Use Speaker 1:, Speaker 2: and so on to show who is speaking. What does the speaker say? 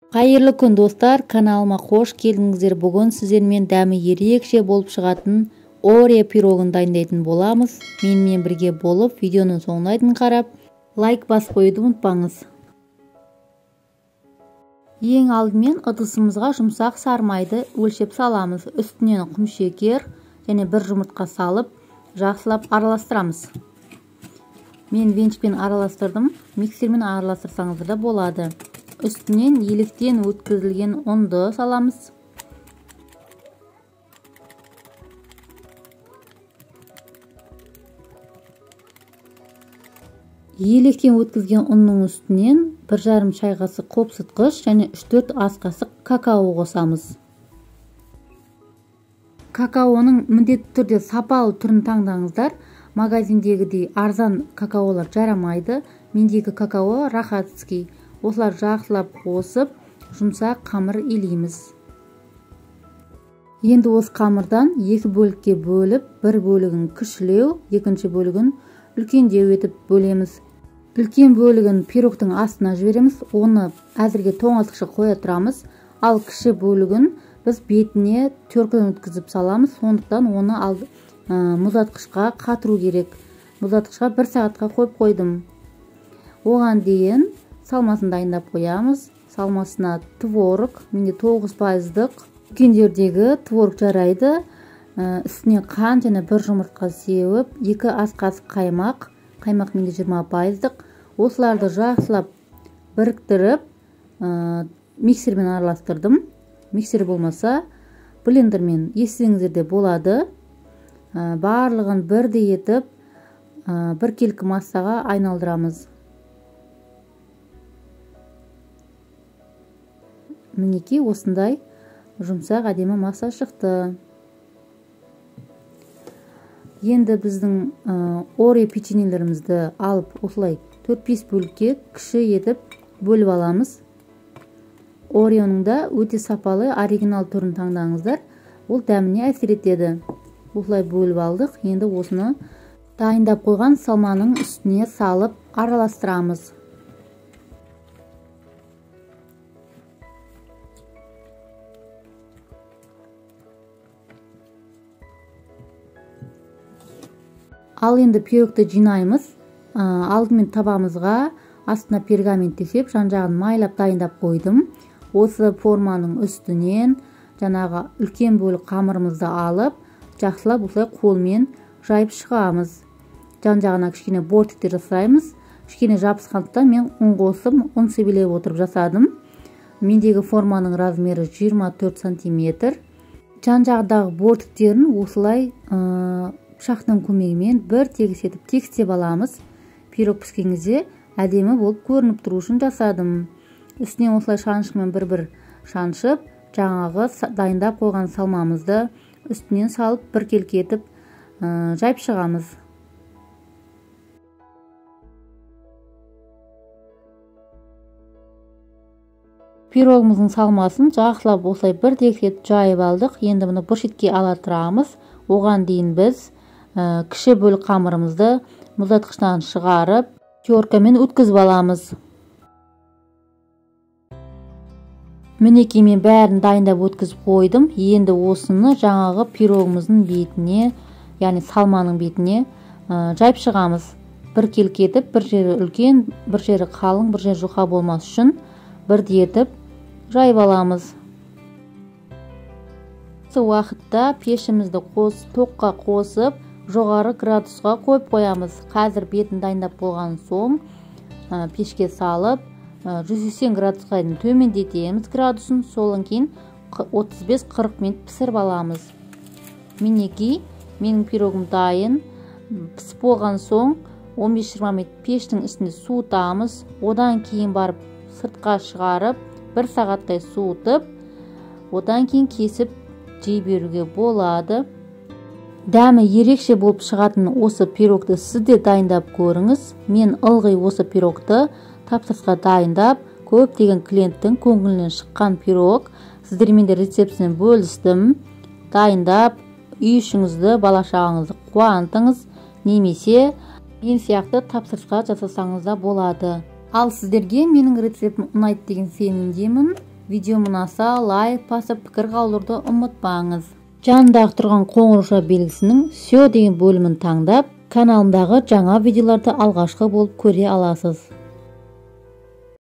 Speaker 1: Қайырлы күн достар, каналыма қош келдіңіздер. Бүгін сіздермен дәмі ерекше болып шығатын Орео пирогын дайындайтын боламыз. Менімен бірге болып, видеоның соңына дейін қарап, лайк басып қоюды ұмытпаңыз. Ең алдымен ыдысымызға жұмсақ сары майды өлшеп саламыз. Үстінен құмшекер және бір жұмыртқа салып, жақсылап араластырамыз. Мен венчпен араластырдым, миксермен араластырсаңыз да болады. Үстінен електен өткізілген ұнды саламыз. Електен өткізген ұнның үстінен 1,5 шай қасық қопсытқыш және 3-4 ас қасық какао қосамыз. Какаоның міндетті түрде сапалы түрін таңдаңыздар. Магазиндегідей арзан какаолар жарамайды. Мендегі какао рахатский. Осылар жақсылап қосып, жұмсақ қамыр илейміз. Енді осы қамырдан 2 бөлікке бөліп, бір бөлігін кішілеу, екінші бөлігін үлкендеу етіп бөлеміз. Үлкен бөлігін пирогтың астына жібереміз, оны әзірге тоңазытқышқа қоя тұрамыз. Ал кіші бөлігін біз бетіне теркіден өткізіп саламыз, сондықтан оны мұздатқышқа қатыру керек. Мұздатқышқа 1 сағатқа қойып қойдым. Оған дейін салмасын дайындап қоямыз. Салмасына творог, менде 9%-дық. Дүкендердегі творог жарайды. Үстіне қант және 1 жұмыртқа сеуіп, 2 ас қасық қаймақ. Қаймақ менде 20%-дық. Осыларды жақсылап біріктіріп, миксермен араластырдым. Миксер болмаса, блендермен естісеңіздер де болады. Барлығын бірдей етіп, бір келкі массаға айналдырамыз. Мінекей осындай жұмсақ әдемі масса шықты. Енді біздің Орео печеньелерімізді алып, осылай 4-5 бөлікке кіші етіп бөліп аламыз. Ореоның да өте сапалы оригинал түрін таңдаңыздар. Ол дәміне әсер етеді. Осылай бөліп алдық. Енді осыны дайындап қойған салманың үстіне салып араластырамыз. Ал енді пирогты жинаймыз. Алдымен табамызға астына пергамент төсеп, жан-жағын майлап дайындап қойдым. Осы форманың үстінен жаңағы үлкен бөлік қамырымызды алып, жақсылап осылай қолмен жайып шығамыз. Жан-жағына кішкене бортиктер жасаймыз. Кішкене жабысқандықтан мен ұн қосып, ұн себелеп отырып жасадым. Мендегі форманың размері 24 см. Жан-жағындағы бортиктерін осылай пышақтың көмегімен бір тегіс етіп тегістеп аламыз. Пирог піскен кезде әдемі болып көрініп тұру үшін жасадым. Үстіне осылай шаншықмен бір-бір шаншып, жаңағы дайындап қойған салмамызды үстінен салып бір келке етіп жайып шығамыз. Пирогымыздың салмасын жақсылап осылай бір тегіс етіп жайып алдық. Енді мұны бір шетке ала тұрамыз. Оған дейін біз кіші бөлік қамырымызды мұздатқыштан шығарып, теркамен өткізіп аламыз. Мінекей мен бәрін дайындап өткізіп қойдым. Енді осыны жаңағы пирогымыздың бетіне, яғни салманың бетіне жайып шығамыз. Бір келке етіп, бір жері үлкен, бір жері қалың, бір жері жұқа болмас үшін бірдей етіп жайып аламыз. Осы уақытта пешімізді тоққа қосып, жоғары градусқа қойып қоямыз. Қазір бетін дайындап болған соң пешке салып, 180 градусқа дейін төмендетеміз градусын. Содан кейін 35-40 минут пісіріп аламыз. Мінекей менің пирогым дайын. Пісіп болған соң 15-20 минут пештің үстінде суытамыз. Одан кейін барып сыртқа шығарып, 1 сағаттай суытып, одан кейін кесіп жей беруге болады. Дәмі ерекше болып шығатын осы пирогты сіз де дайындап көріңіз. Мен ылғи осы пирогты тапсырысқа дайындап, көптеген клиенттің көңілінен шыққан пирог. Сіздермен де рецептісін бөлістім. Дайындап, үй ішіңізді, бала-шағаңызды қуантыңыз, немесе мен сияқты тапсырысқа жасасаңыз да болады. Ал сіздерге менің рецептім ұнайды деген сенімдемін. Видео ұнаса лайк басып пікір қалдыруды ұмытпаңыз. Жанындағы тұрған қоңырауша белгісінің все деген бөлімін таңдап, каналымдағы жаңа видеоларды алғашқы болып көре аласыз.